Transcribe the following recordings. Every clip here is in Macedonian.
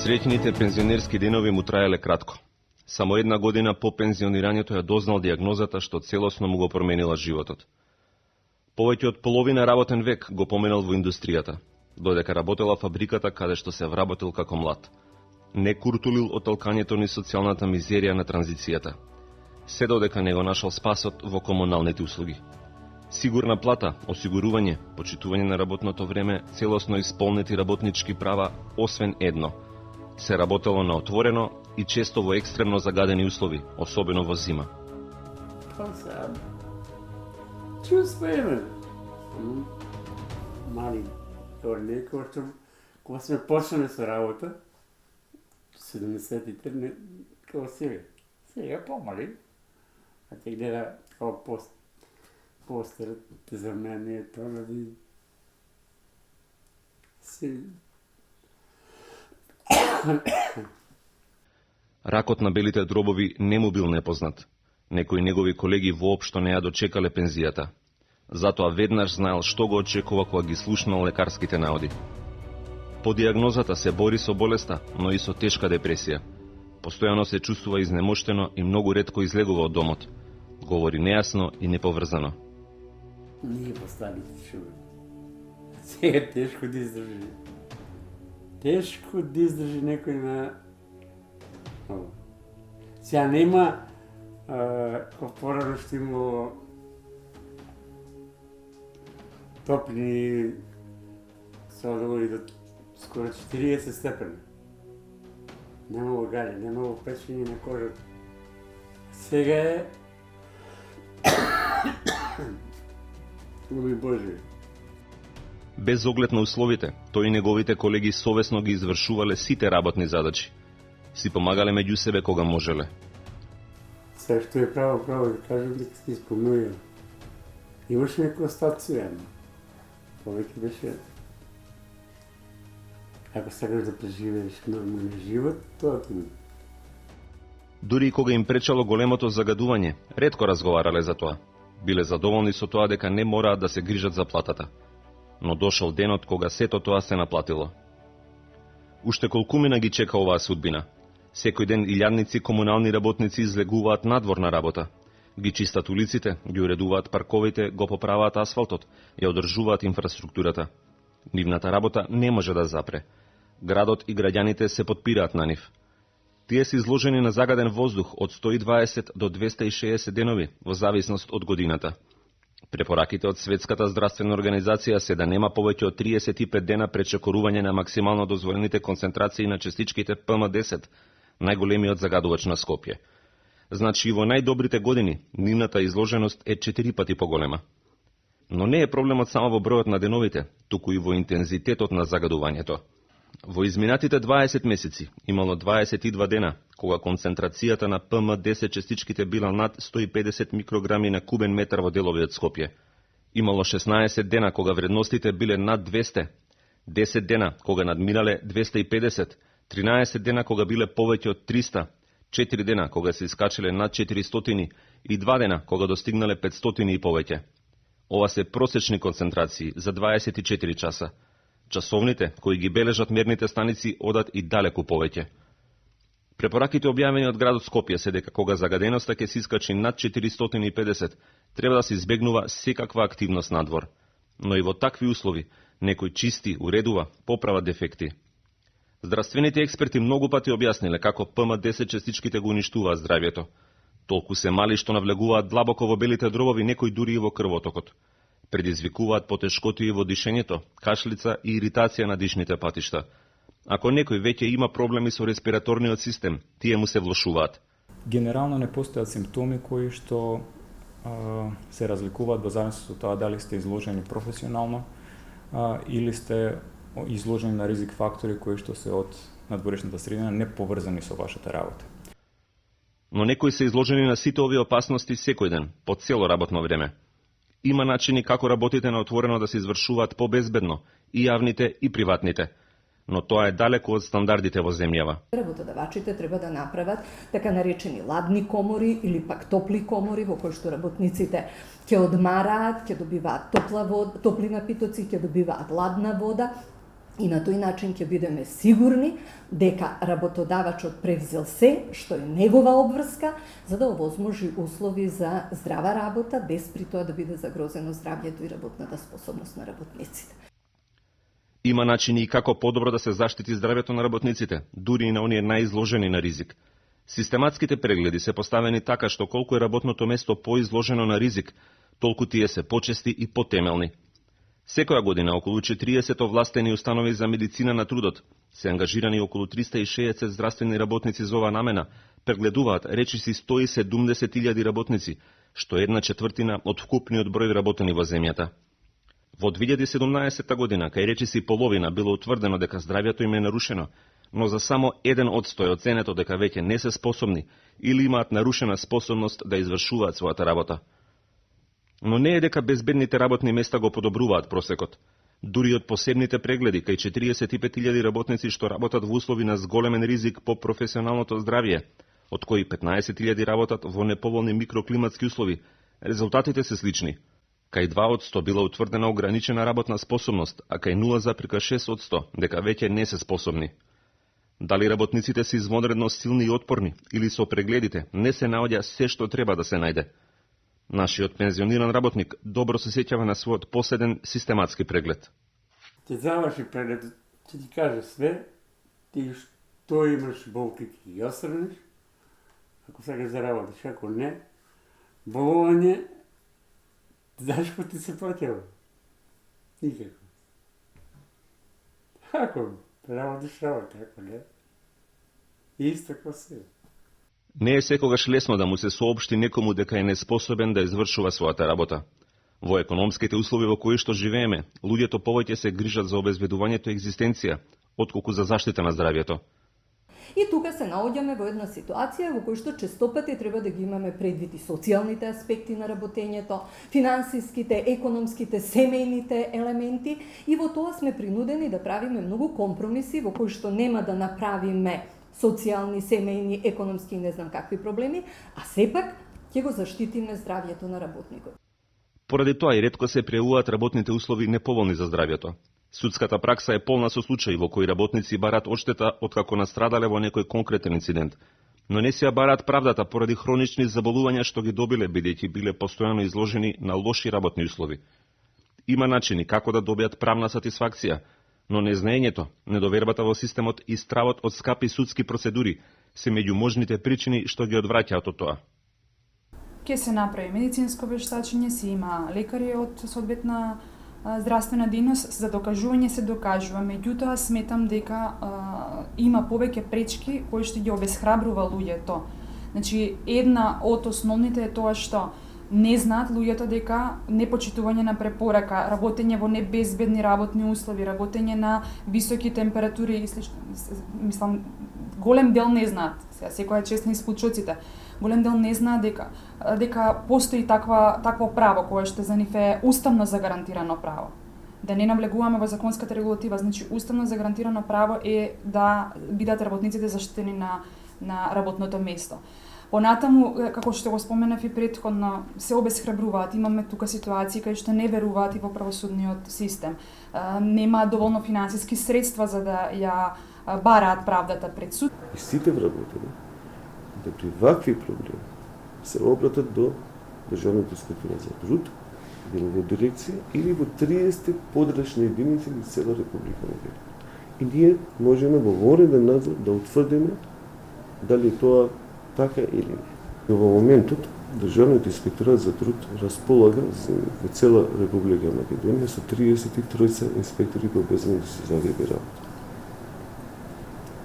Среќните пензионерски денови му траеле кратко. Само една година по пензионирањето ја дознал диагнозата што целосно му го променила животот. Повеќе од половина работен век го поминал во индустријата, додека работела фабриката каде што се вработил како млад. Не куртулил од толкањето ни социјалната мизерија на транзицијата. Се додека не го нашал спасот во комуналните услуги. Сигурна плата, осигурување, почитување на работното време, целосно исполнети работнички права, освен едно. Се работело на отворено и често во екстремно загадени услови, особено во зима. Па сега, чувствуваме. Мали орли, кога сме почнали со работа, 70-те, како сега. Сега помали. А те гледа како постер за мене е тоа да си... Ракот на белите дробови не му бил непознат. Некои негови колеги воопшто не ја дочекале пензијата. Затоа веднаш знаел што го очекува кога ги слушнал лекарските наоди. По диагнозата се бори со болеста, но и со тешка депресија. Постојано се чувствува изнемоштено и многу ретко излегува од домот. Говори нејасно и неповрзано. Ние постарите човек. Сега е тешко да издржи. Тешко да издржи некој на... Сега нема како порано што има топлини со да говори до скоро 40 степени. Нема во гаље, нема во печење на кожата. Сега е... Уми Божи. Без оглед на условите, тој и неговите колеги совесно ги извршувале сите работни задачи. Си помагале меѓу себе кога можеле. Се што е право да кажам дека си спомнувам. Имаше некоја стација. Повеќе беше... Ако сакаш да преживееш нормален живот, тоа ти не. Дури и кога им пречало големото загадување, ретко разговарале за тоа. Биле задоволни со тоа дека не мораат да се грижат за платата. Но дошол денот кога сето тоа се наплатило. Уште колкумина ги чека оваа судбина. Секој ден илјадници комунални работници излегуваат надвор на работа. Ги чистат улиците, ги уредуваат парковите, го поправаат асфалтот, ја одржуваат инфраструктурата. Нивната работа не може да запре. Градот и граѓаните се подпираат на нив. Тие се изложени на загаден воздух од 120 до 260 денови, во зависност од годината. Препораките од Светската здравствена организација се да нема повеќе од 35 дена пречекорување на максимално дозволените концентрации на частичките ПМ10, најголемиот загадувач на Скопје. Значи и во најдобрите години, нивната изложеност е 4 пати поголема. Но не е проблемот само во бројот на деновите, туку и во интензитетот на загадувањето. Во изминатите 20 месеци имало 22 дена, кога концентрацијата на ПМ10 частичките била над 150 микрограми на кубен метар во делови од Скопје. Имало 16 дена кога вредностите биле над 200, 10 дена кога надминале 250, 13 дена кога биле повеќе од 300, 4 дена кога се искачиле над 400 и 2 дена кога достигнале 500 и повеќе. Ова се просечни концентрации за 24 часа. Часовните, кои ги бележат мерните станици, одат и далеку повеќе. Препораките објавени од градот Скопје се дека кога загаденоста ќе се искачи над 450, треба да се избегнува секаква активност надвор. Но и во такви услови, некој чисти, уредува, поправа дефекти. Здравствените експерти многу пати објасниле како ПМ10 частичките го уништуваат здравјето. Толку се мали што навлегуваат длабоко во белите дробови, некои дури и во крвотокот. Предизвикуваат потешкоти во дишењето, кашлица и иритација на дишните патишта. Ако некој веќе има проблеми со респираторниот систем, тие му се влошуваат. Генерално не постојат симптоми кои што се разликуваат во зависност од тоа дали сте изложени професионално или сте изложени на ризик фактори кои што се од надворешната средина не поврзани со вашата работа. Но некои се изложени на сите овие опасности секој ден, по цело работно време. Има начини како работите на отворено да се извршуваат побезбедно, и јавните и приватните. Но тоа е далеку од стандардите во земјава. Работодавачите треба да направат така наречени ладни комори или пак топли комори во кои што работниците ќе одмараат, ќе добиваат топла вода, топли напитоци, ќе добиваат ладна вода И на тој начин ќе бидеме сигурни дека работодавачот превзел се што е негова обврска за да овозможи услови за здрава работа без при тоа да биде загрозено здравјето и работната способност на работниците. Има начини и како подобро да се заштити здравјето на работниците, дури и на оние најизложени на ризик. Систематските прегледи се поставени така што колку е работното место поизложено на ризик, толку тие се почести и потемелни. Секоја година околу 40 овластени установи за медицина на трудот се ангажирани околу 360 здравствени работници за оваа намена, прегледуваат речиси 170.000 работници, што е 1/4 од вкупниот број вработени во земјата. Во 2017 година, кај речиси половина било утврдено дека здравјето им е нарушено, но за само 1% од оценето дека веќе не се способни или имаат нарушена способност да извршуваат својата работа. Но не е дека безбедните работни места го подобруваат просекот. Дури од посебните прегледи кај 45.000 работници што работат во услови на зголемен ризик по професионалното здравје, од кои 15.000 работат во неповолни микроклиматски услови, резултатите се слични. Кај 2% била утврдена ограничена работна способност, а кај 0,6% дека веќе не се способни. Дали работниците се извонредно силни и отпорни, или со прегледите не се наоѓа се што треба да се најде? Нашиот пензиониран работник добро се сеќава на својот последен систематски преглед. Ти заврши преглед, ќе ти каже све, ти што имаш болки ќе ги осрнеш, ако сакаш да работиш, ако не, болување, знаеш кој ти се платила? Никако. Ако работиш, ако не, исто како се. Не е секогаш лесно да му се соопшти некому дека е неспособен да извршува својата работа. Во економските услови во кои што живееме, луѓето повеќе се грижат за обезбедувањето екзистенција, отколку за заштита на здравјето. И тука се наоѓаме во една ситуација во која што често пати треба да ги имаме предвид и социјалните аспекти на работењето, финансиските, економските, семејните елементи и во тоа сме принудени да правиме многу компромиси во кои што нема да направиме социјални, семејни, економски и не знам какви проблеми, а сепак ќе го заштитиме здравјето на работникот. Поради тоа и ретко се пријавуваат работните услови неповолни за здравјето. Судската пракса е полна со случаи во кои работници барат одштета откако настрадале во некој конкретен инцидент, но не си ја бараат правдата поради хронични заболувања што ги добиле бидејќи биле постојано изложени на лоши работни услови. Има начини како да добијат правна сатисфакција, но незнаењето, недовербата во системот и стравот од скапи судски процедури се меѓу можните причини што ги одвраќаат од тоа. Ке се направи медицинско вештачење, се има лекари од соодветна здравствена дејност, за докажување се докажува, меѓутоа сметам дека има повеќе пречки кои што ги обесхрабрува луѓето. Значи, една од основните е тоа што не знаат луѓето дека непочитување на препорака, работење во небезбедни работни услови, работење на високи температури и слично, мислам, голем дел не знаат. Сега секоја чест на исплучоците. Голем дел не знаат дека постои такво право кое што за нив е уставно загарантирано право. Да не навлегуваме во законската регулатива, значи уставно загарантирано право е да бидат работниците заштитени на работното место. Понатаму, како што го споменав и претходно, се обесхрабруваат. Имаме тука ситуации кај што не веруваат и во правосудниот систем. Нема доволно финансиски средства за да ја бараат правдата пред суд. И сите вработени да при вакви проблеми се обратат до Државниот инспекторат за труд, било во дирекција или во 30 подрачни единици во цела Република Македонија. И ние можеме во вореден надзор да утврдиме дали тоа така или не. Во моментот Државниот инспекторат за труд располага во цела Република Македонија со 33 инспектори по безбедност и здравје работа.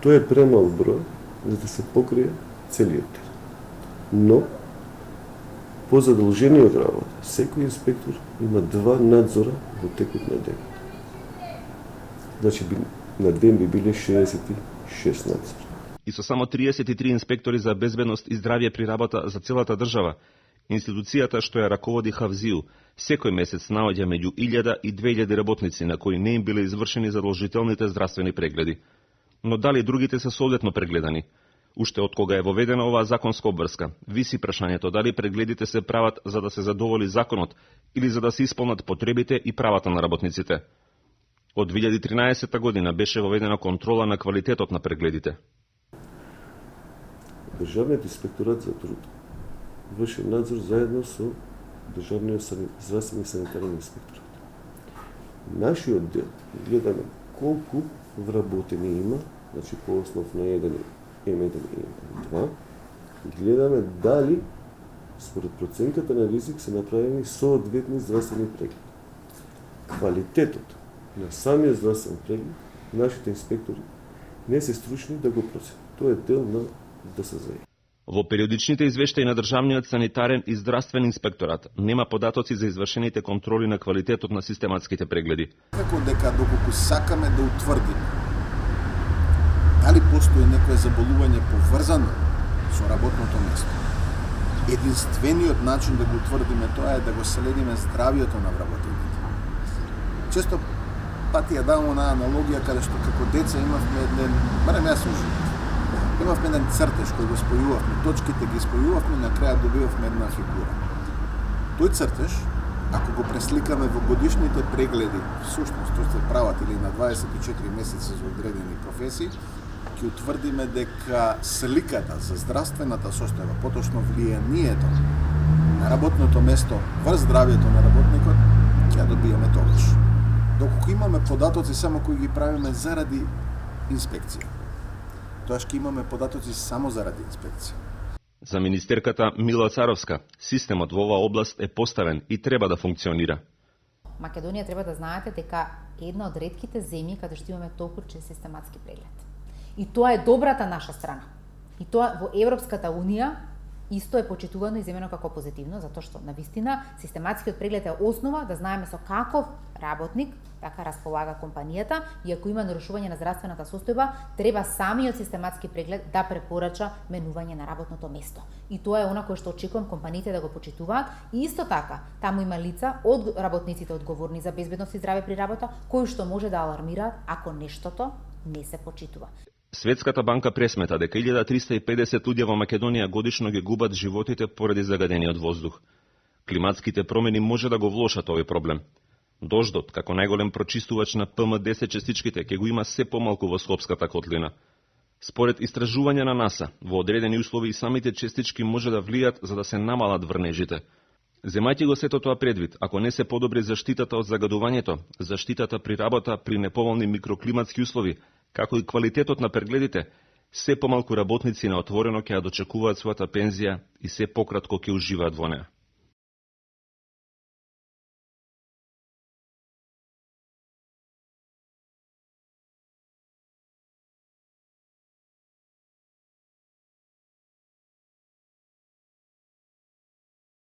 Тоа е премал број за да се покрие целиот терен. Но по задолжениот работа, секој инспектор има 2 надзора во текот на ден. Значи на ден би биле 66 надзора. И со само 33 инспектори за безбедност и здравје при работа за целата држава, институцијата што ја раководи Хавзију секој месец наоѓа меѓу 1000 и 2000 работници на кои не им биле извршени задолжителните здравствени прегледи. Но дали другите се соодветно прегледани? Уште од кога е воведена оваа законска обврска, виси прашањето дали прегледите се прават за да се задоволи законот или за да се исполнат потребите и правата на работниците. Од 2013 година беше воведена контрола на квалитетот на прегледите. Државниот инспекторат за труд врши надзор заедно со Државниот здравствен и санитарен инспекторат. Нашиот дел гледаме колку вработени има, значи по основ на М1 и М2, гледаме дали според проценката на ризик се направени соодветни здравствени прегледи. Квалитетот на самиот здравствен преглед, нашите инспектори не се стручни да го проценат. Тоа е дел на ДСЗ. Во периодичните извештаи на Државниот санитарен и здравствен инспекторат нема податоци за извршените контроли на квалитетот на систематските прегледи. Како дека доколку сакаме да утврдиме дали постои некое заболување поврзано со работното место, единствениот начин да го утврдиме тоа е да го следиме здравието на вработените. Често пати ја давам на аналогија каде што како деца имавме барем јас сум живот. Имавме еден цртеж кој го спојувавме, точките ги спојувавме, на крај добивавме една фигура. Тој цртеж, ако го пресликаме во годишните прегледи, всушност тој се прават или на 24 месеци за одредени професии, ќе утврдиме дека сликата за здравствената состојба, поточно влијанието на работното место врз здравието на работникот, ќе ја добиеме тогаш. Доколку имаме податоци само кои ги правиме заради инспекција, тоа ќе имаме податоци само заради инспекција. За министерката Мила Царовска, системот во оваа област е поставен и треба да функционира. Македонија треба да знаете дека е една од ретките земји каде што имаме толку чест систематски преглед. И тоа е добрата наша страна. И тоа во Европската Унија исто е почитувано и земено како позитивно, затоа што навистина систематскиот преглед е основа да знаеме со каков работник така располага компанијата и ако има нарушување на здравствената состојба, треба самиот систематски преглед да препорача менување на работното место. И тоа е она кое што очекувам компаниите да го почитуваат. И исто така, таму има лица од работниците одговорни за безбедност и здраве при работа, кои што може да алармираат ако нештото не се почитува. Светската банка пресмета дека 1350 луѓе во Македонија годишно ги губат животите поради загадениот воздух. Климатските промени може да го влошат овој проблем. Дождот, како најголем прочистувач на ПМ10 частичките, ќе го има се помалку во Скопската котлина. Според истражување на НАСА, во одредени услови и самите частички може да влијат за да се намалат врнежите. Земајќи го сето тоа предвид, ако не се подобри заштитата од загадувањето, заштитата при работа при неповолни микроклиматски услови, како и квалитетот на прегледите, се помалку работници на отворено ќе ја дочекуваат својата пензија и се пократко ќе уживаат во неа.